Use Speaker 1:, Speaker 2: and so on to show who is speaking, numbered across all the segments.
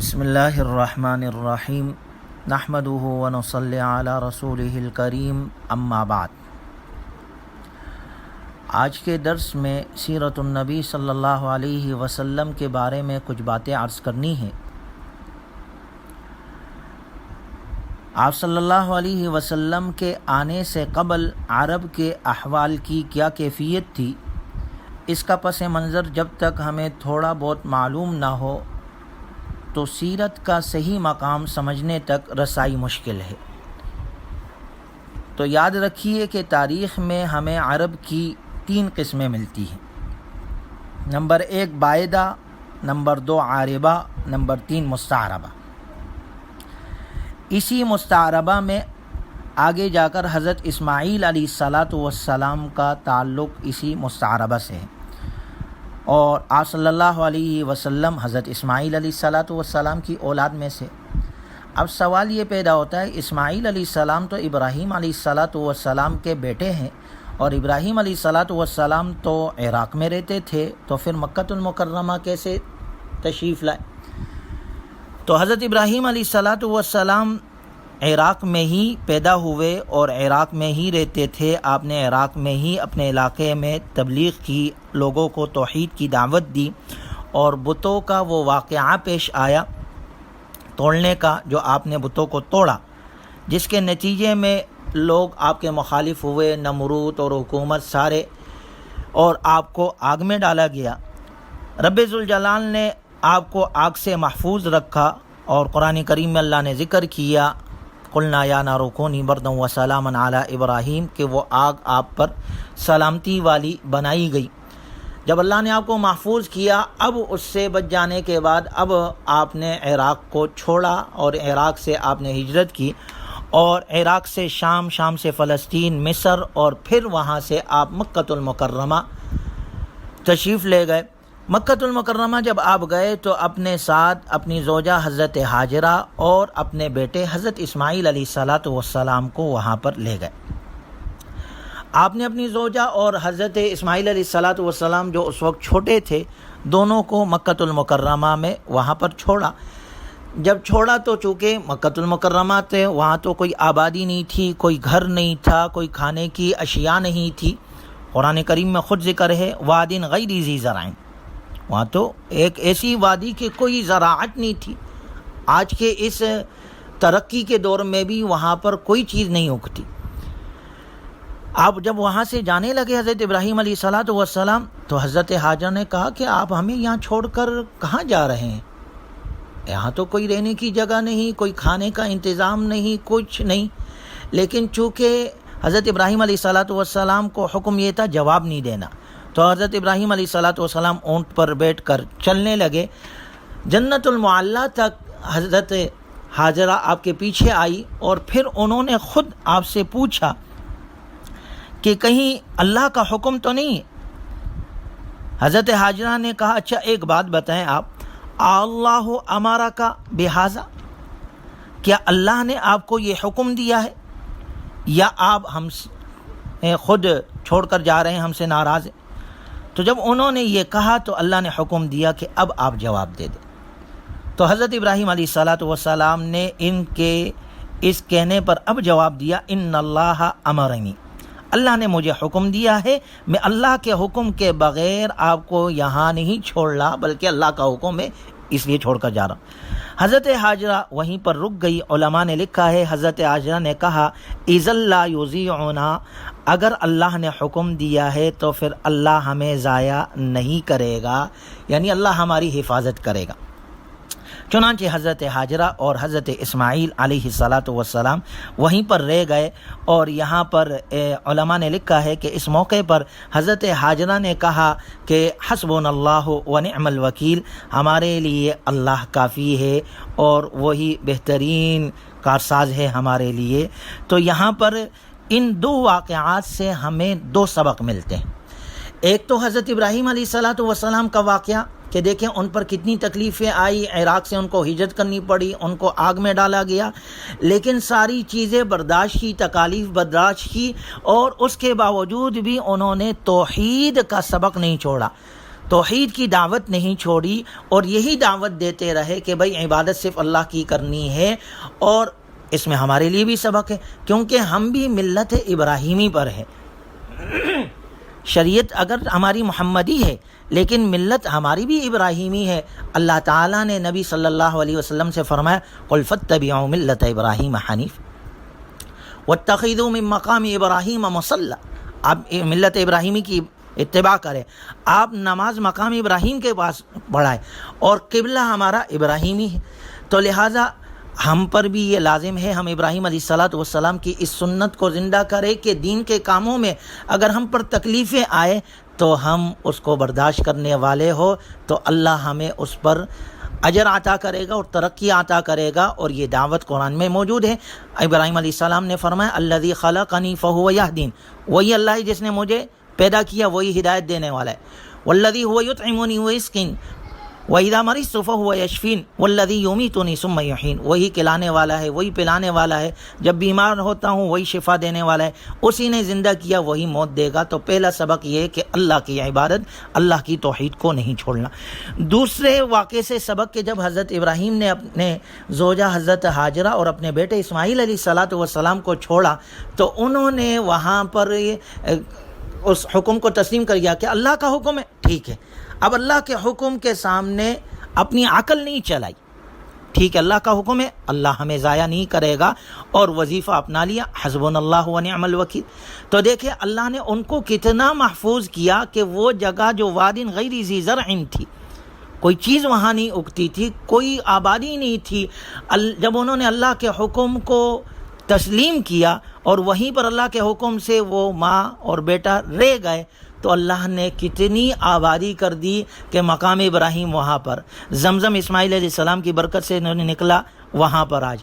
Speaker 1: بسم اللہ الرحمن الرحیم نحمدہ ونصلی علی رسولہ الکریم اما بعد۔ آج کے درس میں سیرت النبی صلی اللہ علیہ وسلم کے بارے میں کچھ باتیں عرض کرنی ہیں۔ آپ صلی اللہ علیہ وسلم کے آنے سے قبل عرب کے احوال کی کیا کیفیت تھی، اس کا پس منظر جب تک ہمیں تھوڑا بہت معلوم نہ ہو تو سیرت کا صحیح مقام سمجھنے تک رسائی مشکل ہے۔ تو یاد رکھیے کہ تاریخ میں ہمیں عرب کی 3 قسمیں ملتی ہیں۔ نمبر 1 بائدہ، نمبر 2 عاربہ، نمبر 3 مستعربہ۔ اسی مستعربہ میں آگے جا کر حضرت اسماعیل علیہ السلام کا تعلق اسی مستعربہ سے ہے، اور آپ صلی اللہ علیہ وسلم حضرت اسماعیل علیہ السلام کی اولاد میں سے۔ اب سوال یہ پیدا ہوتا ہے، اسماعیل علیہ السلام تو ابراہیم علیہ السلام کے بیٹے ہیں، اور ابراہیم علیہ السلام تو عراق میں رہتے تھے، تو پھر مکۃ المکرمہ کیسے تشریف لائے؟ تو حضرت ابراہیم علیہ السلام عراق میں ہی پیدا ہوئے اور عراق میں ہی رہتے تھے۔ آپ نے عراق میں ہی اپنے علاقے میں تبلیغ کی، لوگوں کو توحید کی دعوت دی، اور بتوں کا وہ واقعہ پیش آیا توڑنے کا، جو آپ نے بتوں کو توڑا، جس کے نتیجے میں لوگ آپ کے مخالف ہوئے، نمرود اور حکومت سارے، اور آپ کو آگ میں ڈالا گیا۔ رب ذوالجلال نے آپ کو آگ سے محفوظ رکھا، اور قرآن کریم میں اللہ نے ذکر کیا قلنا یا نار کونی بردا وسلاما علی ابراہیم، کہ وہ آگ آپ پر سلامتی والی بنائی گئی۔ جب اللہ نے آپ کو محفوظ کیا، اب اس سے بچ جانے کے بعد اب آپ نے عراق کو چھوڑا، اور عراق سے آپ نے ہجرت کی، اور عراق سے شام، شام سے فلسطین، مصر، اور پھر وہاں سے آپ مکۃ المکرمہ تشریف لے گئے۔ مکۃ المکرمہ جب آپ گئے تو اپنے ساتھ اپنی زوجہ حضرت ہاجرہ اور اپنے بیٹے حضرت اسماعیل علیہ السلام کو وہاں پر لے گئے۔ آپ نے اپنی زوجہ اور حضرت اسماعیل علیہ السلام جو اس وقت چھوٹے تھے، دونوں کو مکۃ المکرمہ میں وہاں پر چھوڑا۔ جب چھوڑا تو چونکہ مکۃ المکرمہ تھے، وہاں تو کوئی آبادی نہیں تھی، کوئی گھر نہیں تھا، کوئی کھانے کی اشیاء نہیں تھی۔ قرآن کریم میں خود ذکر ہے وادٍ غیر ذی زرع، وہاں تو ایک ایسی وادی کہ کوئی زراعت نہیں تھی۔ آج کے اس ترقی کے دور میں بھی وہاں پر کوئی چیز نہیں اگتی۔ آپ جب وہاں سے جانے لگے حضرت ابراہیم علیہ السلام، تو حضرت ہاجرہ نے کہا کہ آپ ہمیں یہاں چھوڑ کر کہاں جا رہے ہیں؟ یہاں تو کوئی رہنے کی جگہ نہیں، کوئی کھانے کا انتظام نہیں، کچھ نہیں۔ لیکن چونکہ حضرت ابراہیم علیہ السلام کو حکم یہ تھا جواب نہیں دینا، تو حضرت ابراہیم علیہ السلام اونٹ پر بیٹھ کر چلنے لگے۔ جنت المعلیٰ تک حضرت ہاجرہ آپ کے پیچھے آئی، اور پھر انہوں نے خود آپ سے پوچھا کہ کہیں اللہ کا حکم تو نہیں ہے؟ حضرت ہاجرہ نے کہا اچھا ایک بات بتائیں آپ، اللہ امارا کا بہذا، کیا اللہ نے آپ کو یہ حکم دیا ہے، یا آپ ہم خود چھوڑ کر جا رہے ہیں، ہم سے ناراض ہیں؟ تو جب انہوں نے یہ کہا تو اللہ نے حکم دیا کہ اب آپ جواب دے دیں۔ تو حضرت ابراہیم علیہ السلام نے ان کے اس کہنے پر اب جواب دیا ان اللہ امرنی، اللہ نے مجھے حکم دیا ہے، میں اللہ کے حکم کے بغیر آپ کو یہاں نہیں چھوڑ رہا، بلکہ اللہ کا حکم ہے اس لیے چھوڑ کر جا رہا ہوں۔ حضرت ہاجرہ وہیں پر رک گئی۔ علماء نے لکھا ہے حضرت ہاجرہ نے کہا اذا لا یضیعنا، اگر اللہ نے حکم دیا ہے تو پھر اللہ ہمیں ضائع نہیں کرے گا، یعنی اللہ ہماری حفاظت کرے گا۔ چنانچہ حضرت ہاجرہ اور حضرت اسماعیل علیہ السلام وہیں پر رہ گئے، اور یہاں پر علماء نے لکھا ہے کہ اس موقع پر حضرت ہاجرہ نے کہا کہ حسبنا اللہ ونعم الوکیل، ہمارے لیے اللہ کافی ہے اور وہی بہترین کارساز ہے ہمارے لیے۔ تو یہاں پر ان 2 واقعات سے ہمیں 2 سبق ملتے ہیں۔ ایک تو حضرت ابراہیم علیہ السلام کا واقعہ کہ دیکھیں ان پر کتنی تکلیفیں آئی، عراق سے ان کو ہجرت کرنی پڑی، ان کو آگ میں ڈالا گیا، لیکن ساری چیزیں برداشت کی، تکالیف برداشت کی، اور اس کے باوجود بھی انہوں نے توحید کا سبق نہیں چھوڑا۔ توحید کی دعوت نہیں چھوڑی اور یہی دعوت دیتے رہے کہ بھائی عبادت صرف اللہ کی کرنی ہے. اور اس میں ہمارے لیے بھی سبق ہے کیونکہ ہم بھی ملت ابراہیمی پر ہے. شریعت اگر ہماری محمدی ہے لیکن ملت ہماری بھی ابراہیمی ہے. اللہ تعالیٰ نے نبی صلی اللہ علیہ وسلم سے فرمایا قل فاتبعوا ملت ابراہیم حنیف واتخذوا من مقام ابراہیم مصلی. آپ ملت ابراہیمی کی اتباع کریں, آپ نماز مقام ابراہیم کے پاس پڑھائیں اور قبلہ ہمارا ابراہیمی ہے. تو لہٰذا ہم پر بھی یہ لازم ہے ہم ابراہیم علیہ الصلاۃ والسلام کی اس سنت کو زندہ کریں کہ دین کے کاموں میں اگر ہم پر تکلیفیں آئے تو ہم اس کو برداشت کرنے والے ہو تو اللہ ہمیں اس پر اجر عطا کرے گا اور ترقی عطا کرے گا. اور یہ دعوت قرآن میں موجود ہے. ابراہیم علیہ السلام نے فرمایا الذی خلقنی فہو یہدین, وہی اللہ ہے جس نے مجھے پیدا کیا, وہی ہدایت دینے والا ہے. والذی هو یطعمنی ویسقین وَإِذَا مَرِضْتُ فَهُوَ يَشْفِينِ وَالَّذِي يُمِيتُنِي ثُمَّ يُحْيِينِ. وہی کھلانے والا ہے, وہی پلانے والا ہے, جب بیمار ہوتا ہوں وہی شفا دینے والا ہے, اسی نے زندہ کیا وہی موت دے گا. تو پہلا سبق یہ ہے کہ اللہ کی عبادت, اللہ کی توحید کو نہیں چھوڑنا. دوسرے واقعے سے سبق کہ جب حضرت ابراہیم نے اپنے زوجہ حضرت ہاجرہ اور اپنے بیٹے اسماعیل علیہ الصلاۃ والسلام کو چھوڑا تو انہوں نے وہاں پر اس حکم کو تسلیم کر لیا کہ اللہ کا حکم ہے, ٹھیک ہے. اب اللہ کے حکم کے سامنے اپنی عقل نہیں چلائی, ٹھیک ہے اللہ کا حکم ہے, اللہ ہمیں ضائع نہیں کرے گا, اور وظیفہ اپنا لیا حسبنا اللہ ونعم الوکیل. تو دیکھیں اللہ نے ان کو کتنا محفوظ کیا کہ وہ جگہ جو وادٍ غیر ذی زرع تھی, کوئی چیز وہاں نہیں اگتی تھی, کوئی آبادی نہیں تھی. جب انہوں نے اللہ کے حکم کو تسلیم کیا اور وہیں پر اللہ کے حکم سے وہ ماں اور بیٹا رہ گئے تو اللہ نے کتنی آبادی کر دی کہ مقام ابراہیم وہاں پر, زمزم اسماعیل علیہ السلام کی برکت سے انہوں نے نکلا وہاں پر. آج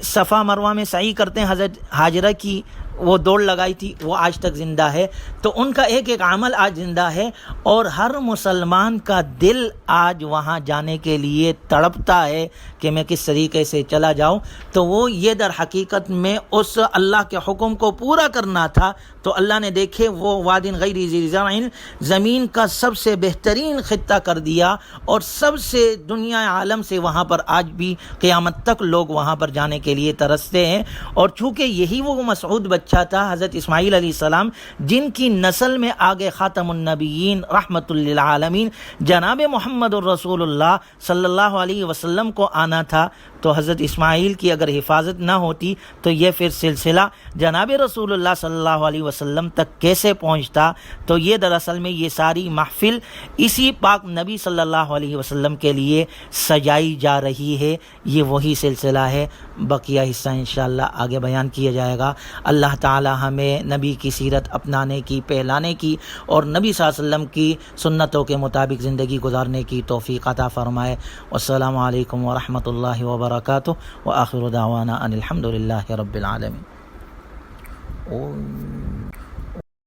Speaker 1: صفا مروہ میں سعی کرتے ہیں, حضرت ہاجرہ کی وہ دوڑ لگائی تھی وہ آج تک زندہ ہے. تو ان کا ایک ایک عمل آج زندہ ہے اور ہر مسلمان کا دل آج وہاں جانے کے لیے تڑپتا ہے کہ میں کس طریقے سے چلا جاؤں. تو وہ یہ در حقیقت میں اس اللہ کے حکم کو پورا کرنا تھا. تو اللہ نے دیکھے وہ وادٍ غیر ذی زرع زمین کا سب سے بہترین خطہ کر دیا اور سب سے دنیا عالم سے وہاں پر آج بھی قیامت تک لوگ وہاں پر جانے کے لیے ترستے ہیں. اور چونکہ یہی وہ مسعود بچہ تھا حضرت اسماعیل علیہ السلام جن کی نسل میں آگے خاتم النبیین رحمت للعالمین جناب محمد الرسول اللہ صلی اللہ علیہ وسلم کو آنا تھا, تو حضرت اسماعیل کی اگر حفاظت نہ ہوتی تو یہ پھر سلسلہ جناب رسول اللہ صلی اللہ علیہ وسلم تک کیسے پہنچتا. تو یہ دراصل میں یہ ساری محفل اسی پاک نبی صلی اللہ علیہ وسلم کے لیے سجائی جا رہی ہے. یہ وہی سلسلہ ہے, بقیہ حصہ انشاءاللہ آگے بیان کیا جائے گا. اللہ تعالی ہمیں نبی کی سیرت اپنانے کی, پہلانے کی اور نبی صلی اللہ علیہ وسلم کی سنتوں کے مطابق زندگی گزارنے کی توفیق عطا فرمائے. والسلام علیکم ورحمۃ اللہ وبرکاتہ وآخر دعوانا ان الحمد للہ رب العالمین.